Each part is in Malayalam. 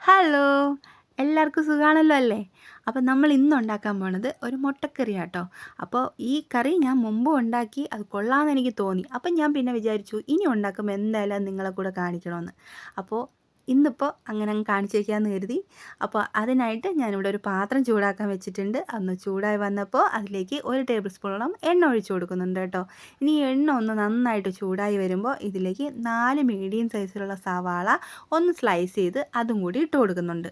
ഹലോ! എല്ലാവർക്കും സുഖാണല്ലോ അല്ലേ? അപ്പോൾ നമ്മൾ ഇന്ന് ഉണ്ടാക്കാൻ പോണത് ഒരു മുട്ടക്കറിയാട്ടോ. അപ്പോൾ ഈ കറി ഞാൻ മുമ്പും ഉണ്ടാക്കി അത് കൊള്ളാമെന്ന് എനിക്ക് തോന്നി. അപ്പം ഞാൻ പിന്നെ വിചാരിച്ചു ഇനി ഉണ്ടാക്കുമ്പോൾ എന്തായാലും അത് നിങ്ങളെ കൂടെ കാണിക്കണമെന്ന്. അപ്പോൾ ഇന്നിപ്പോൾ അങ്ങനെ അങ്ങ് കാണിച്ചേക്കാമെന്ന് കരുതി. അപ്പോൾ അതിനായിട്ട് ഞാനിവിടെ ഒരു പാത്രം ചൂടാക്കാൻ വെച്ചിട്ടുണ്ട്. അതൊന്ന് ചൂടായി വന്നപ്പോൾ അതിലേക്ക് 1 ടേബിൾ സ്പൂണോളം എണ്ണ ഒഴിച്ച് കൊടുക്കുന്നുണ്ട് കേട്ടോ. ഇനി ഈ എണ്ണ ഒന്ന് നന്നായിട്ട് ചൂടായി വരുമ്പോൾ ഇതിലേക്ക് 4 മീഡിയം സൈസിലുള്ള സവാള ഒന്ന് സ്ലൈസ് ചെയ്ത് അതും കൂടി ഇട്ട് കൊടുക്കുന്നുണ്ട്.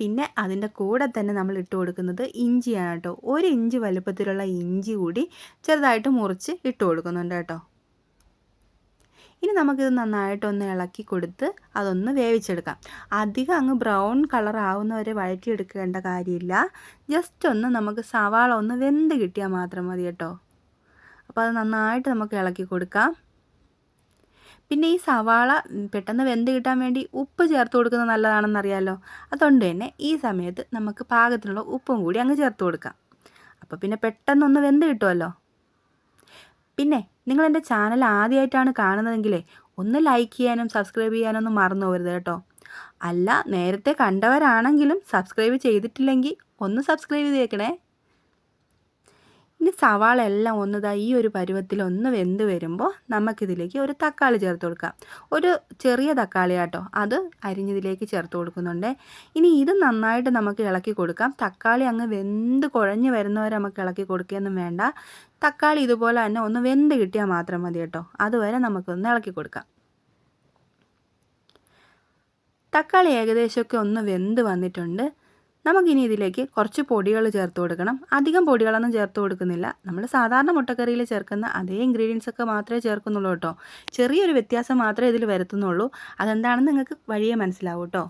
പിന്നെ അതിൻ്റെ കൂടെ തന്നെ നമ്മൾ ഇട്ട് കൊടുക്കുന്നത് ഇഞ്ചിയാണ് കേട്ടോ. 1 ഇഞ്ച് വലുപ്പത്തിലുള്ള ഇഞ്ചി കൂടി ചെറുതായിട്ട് മുറിച്ച് ഇട്ട് കൊടുക്കുന്നുണ്ട് കേട്ടോ. ഇനി നമുക്കിത് നന്നായിട്ടൊന്ന് ഇളക്കി കൊടുത്ത് അതൊന്ന് വേവിച്ചെടുക്കാം. അധികം അങ്ങ് ബ്രൗൺ കളർ ആവുന്നവരെ വഴറ്റിയെടുക്കേണ്ട കാര്യമില്ല. ജസ്റ്റ് ഒന്ന് നമുക്ക് സവാള ഒന്ന് വെന്ത് കിട്ടിയാൽ മാത്രം മതി കേട്ടോ. അപ്പോൾ അത് നന്നായിട്ട് നമുക്ക് ഇളക്കി കൊടുക്കാം. പിന്നെ ഈ സവാള പെട്ടെന്ന് വെന്ത് കിട്ടാൻ വേണ്ടി ഉപ്പ് ചേർത്ത് കൊടുക്കുന്നത് നല്ലതാണെന്നറിയാമല്ലോ. അതുകൊണ്ട് തന്നെ ഈ സമയത്ത് നമുക്ക് പാകത്തിനുള്ള ഉപ്പും കൂടി അങ്ങ് ചേർത്ത് കൊടുക്കാം. അപ്പോൾ പിന്നെ പെട്ടെന്നൊന്ന് വെന്ത് കിട്ടുമല്ലോ. പിന്നെ നിങ്ങളെൻ്റെ ചാനൽ ആദ്യമായിട്ടാണ് കാണുന്നതെങ്കിലേ ഒന്ന് ലൈക്ക് ചെയ്യാനും സബ്സ്ക്രൈബ് ചെയ്യാനൊന്നും മറന്നു പോകരുത് കേട്ടോ. അല്ല നേരത്തെ കണ്ടവരാണെങ്കിലും സബ്സ്ക്രൈബ് ചെയ്തിട്ടില്ലെങ്കിൽ ഒന്ന് സബ്സ്ക്രൈബ് ചെയ്തേക്കണേ. ഇനി സവാള എല്ലാം ഈ ഒരു പരുവത്തിൽ ഒന്ന് വെന്ത് വരുമ്പോൾ നമുക്കിതിലേക്ക് ഒരു തക്കാളി ചേർത്ത് കൊടുക്കാം. ഒരു ചെറിയ തക്കാളി കേട്ടോ, അത് അരിഞ്ഞതിലേക്ക് ചേർത്ത് കൊടുക്കുന്നുണ്ട്. ഇനി ഇത് നന്നായിട്ട് നമുക്ക് ഇളക്കി കൊടുക്കാം. തക്കാളി അങ്ങ് വെന്ത് കുഴഞ്ഞ് വരുന്നവരെ നമുക്ക് ഇളക്കി കൊടുക്കുകയൊന്നും വേണ്ട. തക്കാളി ഇതുപോലെ തന്നെ ഒന്ന് വെന്ത് കിട്ടിയാൽ മാത്രം മതി കേട്ടോ. അതുവരെ നമുക്കൊന്ന് ഇളക്കി കൊടുക്കാം. തക്കാളി ഏകദേശമൊക്കെ ഒന്ന് വെന്ത് വന്നിട്ടുണ്ട്. നമുക്കിനി ഇതിലേക്ക് കുറച്ച് പൊടികൾ ചേർത്ത് കൊടുക്കണം. അധികം പൊടികളൊന്നും ചേർത്ത് കൊടുക്കുന്നില്ല. നമ്മൾ സാധാരണ മുട്ടക്കറിയിൽ ചേർക്കുന്ന അതേ ഇൻഗ്രീഡിയൻസ് ഒക്കെ മാത്രമേ ചേർക്കുന്നുള്ളൂ കേട്ടോ. ചെറിയൊരു വ്യത്യാസം മാത്രമേ ഇതിൽ വരുത്തുന്നുള്ളൂ. അതെന്താണെന്ന് നിങ്ങൾക്ക് വഴിയേ മനസ്സിലാവും കേട്ടോ.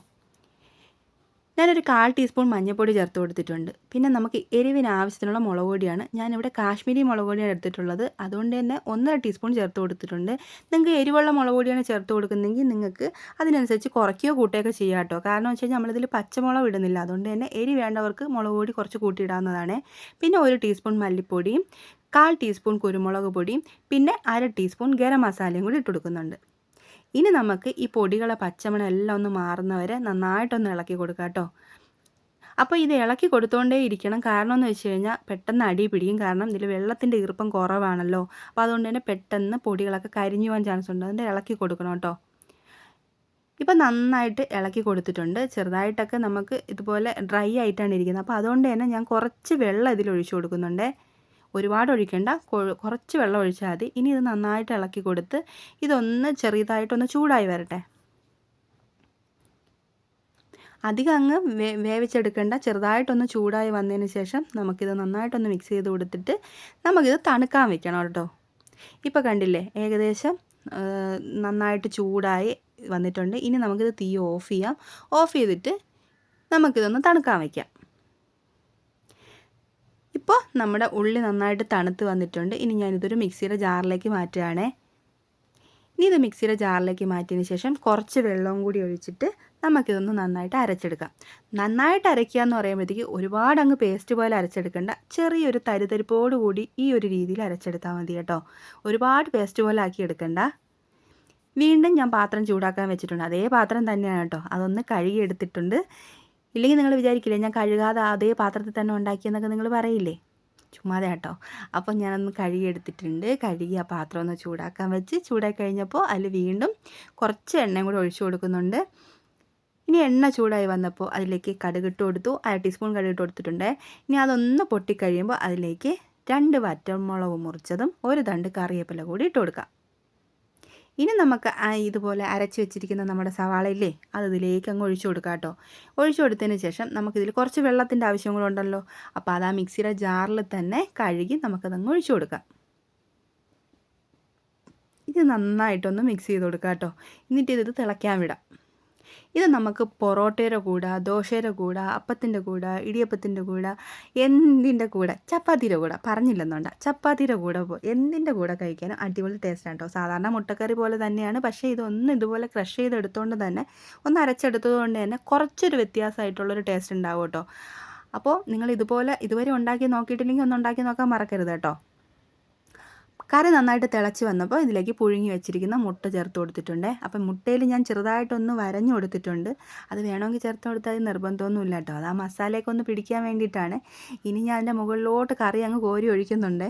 ഞാനൊരു 1/4 ടീസ്പൂൺ മഞ്ഞൾപ്പൊടി ചേർത്ത് കൊടുത്തിട്ടുണ്ട്. പിന്നെ നമുക്ക് എരിവിന് ആവശ്യത്തിനുള്ള മുളക് പൊടിയാണ്. ഞാനിവിടെ കാശ്മീരി മുളക് പൊടിയാണ് എടുത്തിട്ടുള്ളത്. അതുകൊണ്ട് തന്നെ 1.5 ടീസ്പൂൺ ചേർത്ത് കൊടുത്തിട്ടുണ്ട്. നിങ്ങൾക്ക് എരിവുള്ള മുളക് പൊടിയാണ് ചേർത്ത് കൊടുക്കുന്നതെങ്കിൽ നിങ്ങൾക്ക് അതിനനുസരിച്ച് കുറയ്ക്കുകയോ കൂട്ടുകയൊക്കെ ചെയ്യാം കേട്ടോ. കാരണം എന്ന് വെച്ച് കഴിഞ്ഞാൽ നമ്മളിതിൽ പച്ചമുളക് ഇടുന്നില്ല. അതുകൊണ്ട് തന്നെ എരി വേണ്ടവർക്ക് മുളക് പൊടി കുറച്ച് കൂട്ടിയിടാവുന്നതാണ്. പിന്നെ 1 ടീസ്പൂൺ മല്ലിപ്പൊടിയും 1/4 ടീസ്പൂൺ കുരുമുളക് പൊടിയും പിന്നെ 1/2 ടീസ്പൂൺ ഗരം മസാലയും കൂടി ഇട്ട് കൊടുക്കുന്നുണ്ട്. ഇനി നമുക്ക് ഈ പൊടികളെ പച്ചമണം എല്ലാം ഒന്ന് മാറുന്നവരെ നന്നായിട്ടൊന്ന് ഇളക്കി കൊടുക്കാം കേട്ടോ. അപ്പോൾ ഇത് ഇളക്കി കൊടുത്തുകൊണ്ടേ ഇരിക്കണം. കാരണം എന്ന് വെച്ച് കഴിഞ്ഞാൽ പെട്ടെന്ന് അടി പിടിക്കും. കാരണം ഇതിൽ വെള്ളത്തിൻ്റെ ഈർപ്പം കുറവാണല്ലോ. അപ്പോൾ അതുകൊണ്ട് തന്നെ പെട്ടെന്ന് പൊടികളൊക്കെ കരിഞ്ഞു പോകാൻ ചാൻസ് ഉണ്ട്. അതുകൊണ്ട് ഇളക്കി കൊടുക്കണം കേട്ടോ. ഇപ്പം നന്നായിട്ട് ഇളക്കി കൊടുത്തിട്ടുണ്ട്. ചെറുതായിട്ടൊക്കെ നമുക്ക് ഇതുപോലെ ഡ്രൈ ആയിട്ടാണ് ഇരിക്കുന്നത്. അപ്പോൾ അതുകൊണ്ട് തന്നെ ഞാൻ കുറച്ച് വെള്ളം ഇതിൽ ഒഴിച്ചു കൊടുക്കുന്നുണ്ട്. ഒരുപാട് ഒഴിക്കേണ്ട, കുറച്ച് വെള്ളം ഒഴിച്ചാൽ മതി. ഇനി ഇത് നന്നായിട്ട് ഇളക്കി കൊടുത്ത് ഇതൊന്ന് ചെറുതായിട്ടൊന്ന് ചൂടായി വരട്ടെ. അധികം അങ്ങ് വേവിച്ചെടുക്കേണ്ട, ചെറുതായിട്ടൊന്ന് ചൂടായി വന്നതിന് ശേഷം നമുക്കിത് നന്നായിട്ടൊന്ന് മിക്സ് ചെയ്ത് കൊടുത്തിട്ട് നമുക്കിത് തണുക്കാൻ വെക്കണം കേട്ടോ. ഇപ്പോൾ കണ്ടില്ലേ, ഏകദേശം നന്നായിട്ട് ചൂടായി വന്നിട്ടുണ്ട്. ഇനി നമുക്കിത് തീ ഓഫ് ചെയ്യാം. ഓഫ് ചെയ്തിട്ട് നമുക്കിതൊന്ന് തണുക്കാൻ വയ്ക്കാം. ഇപ്പോൾ നമ്മുടെ ഉള്ളി നന്നായിട്ട് തണുത്ത് വന്നിട്ടുണ്ട്. ഇനി ഞാനിതൊരു മിക്സിയുടെ ജാറിലേക്ക് മാറ്റുകയാണേ. ഇനി ഇത് മിക്സിയുടെ ജാറിലേക്ക് മാറ്റിയതിന് ശേഷം കുറച്ച് വെള്ളവും കൂടി ഒഴിച്ചിട്ട് നമുക്കിതൊന്ന് നന്നായിട്ട് അരച്ചെടുക്കാം. നന്നായിട്ട് അരയ്ക്കുക എന്ന് പറയുമ്പോഴത്തേക്ക് ഒരുപാട് അങ്ങ് പേസ്റ്റ് പോലെ അരച്ചെടുക്കേണ്ട, ചെറിയൊരു തരിതരിപ്പോട് കൂടി ഈ ഒരു രീതിയിൽ അരച്ചെടുത്താൽ മതി കേട്ടോ. ഒരുപാട് പേസ്റ്റ് പോലെ ആക്കി എടുക്കണ്ട. വീണ്ടും ഞാൻ പാത്രം ചൂടാക്കാൻ വെച്ചിട്ടുണ്ട്. അതേ പാത്രം തന്നെയാണ് കേട്ടോ. അതൊന്ന് കഴുകി എടുത്തിട്ടുണ്ട്. ഇല്ലെങ്കിൽ നിങ്ങൾ വിചാരിക്കില്ലേ ഞാൻ കഴുകാതെ അതേ പാത്രത്തിൽ തന്നെ ഉണ്ടാക്കിയെന്നൊക്കെ നിങ്ങൾ പറയില്ലേ? ചുമ്മാതെ കേട്ടോ. അപ്പോൾ ഞാനൊന്ന് കഴുകിയെടുത്തിട്ടുണ്ട്. കഴുകി ആ പാത്രം ഒന്ന് ചൂടാക്കാൻ വെച്ച് ചൂടായി കഴിഞ്ഞപ്പോൾ അതിൽ വീണ്ടും കുറച്ച് എണ്ണയും കൂടി ഒഴിച്ചു കൊടുക്കുന്നുണ്ട്. ഇനി എണ്ണ ചൂടായി വന്നപ്പോൾ അതിലേക്ക് കടുകിട്ട് കൊടുത്തു. 1/2 ടീസ്പൂൺ കടുകിട്ട് കൊടുത്തിട്ടുണ്ട്. ഇനി അതൊന്ന് പൊട്ടിക്കഴിയുമ്പോൾ അതിലേക്ക് 2 വറ്റൽമുളക് മുറിച്ചതും 1 തണ്ട് കറിവേപ്പില കൂടി ഇട്ട് കൊടുക്കാം. ഇനി നമുക്ക് ഇതുപോലെ അരച്ച് വെച്ചിരിക്കുന്ന നമ്മുടെ സവാളയില്ലേ, അത് ഇതിലേക്ക് അങ്ങ് ഒഴിച്ചു കൊടുക്കാം കേട്ടോ. ഒഴിച്ചു കൊടുത്തതിന് ശേഷം നമുക്കിതിൽ കുറച്ച് വെള്ളത്തിൻ്റെ ആവശ്യം കൂടെ ഉണ്ടല്ലോ. അപ്പോൾ അത് ആ മിക്സിയുടെ ജാറിൽ തന്നെ കഴുകി നമുക്കതങ്ങ് ഒഴിച്ചു കൊടുക്കാം. ഇത് നന്നായിട്ടൊന്ന് മിക്സ് ചെയ്ത് കൊടുക്കാം കേട്ടോ. എന്നിട്ട് ഇത് തിളയ്ക്കാൻ വിടാം. ഇത് നമുക്ക് പൊറോട്ടയുടെ കൂടെ, ദോശയുടെ കൂടെ, അപ്പത്തിൻ്റെ കൂടെ, ഇടിയപ്പത്തിൻ്റെ കൂടെ, എന്തിൻ്റെ കൂടെ, ചപ്പാത്തിയുടെ കൂടെ, പറഞ്ഞില്ലെന്നുണ്ട, ചപ്പാത്തിയുടെ കൂടെ എന്തിൻ്റെ കൂടെ കഴിക്കാനും അടിപൊളി ടേസ്റ്റാണ് കേട്ടോ. സാധാരണ മുട്ടക്കറി പോലെ തന്നെയാണ്. പക്ഷേ ഇതൊന്ന് ഇതുപോലെ ക്രഷ് ചെയ്തെടുത്തുകൊണ്ട് തന്നെ, ഒന്ന് അരച്ചെടുത്തത് കൊണ്ട് തന്നെ കുറച്ചൊരു വ്യത്യാസമായിട്ടുള്ളൊരു ടേസ്റ്റ് ഉണ്ടാവും കേട്ടോ. അപ്പോൾ നിങ്ങൾ ഇതുപോലെ ഇതുവരെ ഉണ്ടാക്കി നോക്കിയിട്ടില്ലെങ്കിൽ ഒന്ന് ഉണ്ടാക്കി നോക്കാൻ മറക്കരുത് കേട്ടോ. കറി നന്നായിട്ട് തിളച്ച് വന്നപ്പോൾ ഇതിലേക്ക് പുഴുങ്ങി വെച്ചിരിക്കുന്ന മുട്ട ചേർത്ത് കൊടുത്തിട്ടുണ്ട്. അപ്പം മുട്ടയിൽ ഞാൻ ചെറുതായിട്ടൊന്ന് വരഞ്ഞു കൊടുത്തിട്ടുണ്ട്. അത് വേണമെങ്കിൽ ചേർത്ത് കൊടുത്താൽ നിർബന്ധമൊന്നുമില്ല കേട്ടോ. അത് ആ മസാലയൊക്കെ ഒന്ന് പിടിക്കാൻ വേണ്ടിയിട്ടാണ്. ഇനി ഞാൻ അതിൻ്റെ മുകളിലോട്ട് കറി അങ്ങ് കോരി ഒഴിക്കുന്നുണ്ട്.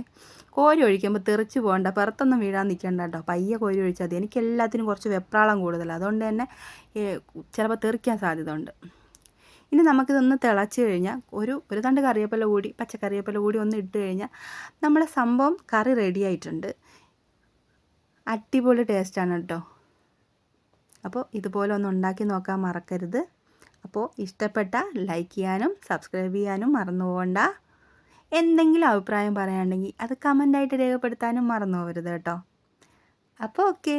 കോരി ഒഴിക്കുമ്പോൾ തെറിച്ച് പോകണ്ട, പുറത്തൊന്നും വീഴാൻ നിൽക്കണ്ട കേട്ടോ. പയ്യെ കോരി ഒഴിച്ചാൽ മതി. എനിക്ക് എല്ലാത്തിനും കുറച്ച് വെപ്രാളം കൂടുതലാണ്, അതുകൊണ്ട് തന്നെ ചിലപ്പോൾ തെറിക്കാൻ സാധ്യത ഉണ്ട്. ഇനി നമുക്കിതൊന്ന് തിളച്ച് കഴിഞ്ഞാൽ ഒരു തണ്ട് കറിവേപ്പില കൂടി പച്ചക്കറിവേപ്പില കൂടി ഒന്ന് ഇട്ട് കഴിഞ്ഞാൽ നമ്മളെ സംഭവം കറി റെഡി ആയിട്ടുണ്ട്. അടിപൊളി ടേസ്റ്റാണ് കേട്ടോ. അപ്പോൾ ഇതുപോലെ ഒന്ന് ഉണ്ടാക്കി നോക്കാൻ മറക്കരുത്. അപ്പോൾ ഇഷ്ടപ്പെട്ട ലൈക്ക് ചെയ്യാനും സബ്സ്ക്രൈബ് ചെയ്യാനും മറന്നു പോകണ്ട. എന്തെങ്കിലും അഭിപ്രായം പറയാനുണ്ടെങ്കിൽ അത് കമൻ്റായിട്ട് രേഖപ്പെടുത്താനും മറന്നു പോകരുത് കേട്ടോ. അപ്പോൾ ഓക്കെ.